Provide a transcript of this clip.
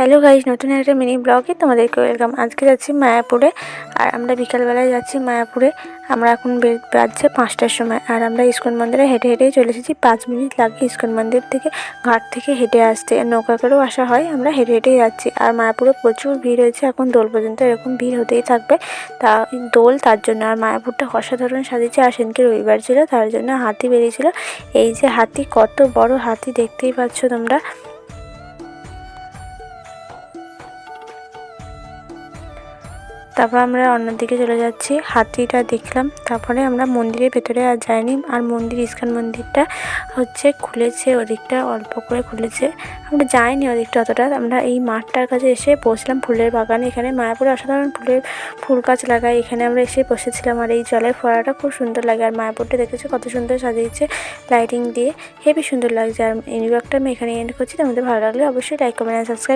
Hello guys, নতুন একটা mini ব্লগে তোমাদেরকে ওয়েলকাম। আজকে যাচ্ছি মায়াপুরে, আর আমরা বিকালবেলায় যাচ্ছি মায়াপুরে। আমরা এখন বাজছে 5টার সময়, আর আমরা ইস্কন মন্দিরে হেঁটে হেঁটেই চলে এসেছি। 5 মিনিট লাগে ইস্কন মন্দির থেকে ঘাট থেকে হেঁটে আসতে। নৌকা করেও আসা হয়, আমরা হেঁটে হেঁটেই যাচ্ছি। আর মায়াপুরে প্রচুর ভিড় হয়েছে, এখন দোল পর্যন্ত এরকম ভিড় হতেই থাকবে। দোল তার জন্য। আর মায়াপুরটা অসাধারণ সাজিয়েছে, আর সেদিনকে রবিবার ছিল, তার জন্য হাতি বেরিয়েছিল। এই যে হাতি, কত বড় হাতি দেখতেই পাচ্ছ তোমরা। তারপর আমরা অন্যদিকে চলে যাচ্ছি, হাতিটা দেখলাম। তারপরে আমরা মন্দিরের ভেতরে আর যাইনি। আর ইস্কন মন্দিরটা খুলেছে, ওদিকটা অল্প করে খুলেছে, আমরা যাইনি ওদিকটা অতটা। আমরা এই মাঠটার কাছে এসে বসলাম ফুলের বাগানে। এখানে মায়াপুরে অসাধারণ ফুল গাছ লাগায়, এখানে আমরা এসে বসেছিলাম। আর এই জলের ফোয়ারাটা খুব সুন্দর লাগে। আর মায়াপুরটা দেখেছে কত সুন্দর সাজিয়েছে লাইটিং দিয়ে, হেবি সুন্দর লাগছে। আর এই ব্লগটা আমি এখানে এন্ড করছি। তোমাদের ভালো লাগলে অবশ্যই লাইক, কমেন্ট আর সাবস্ক্রাইব।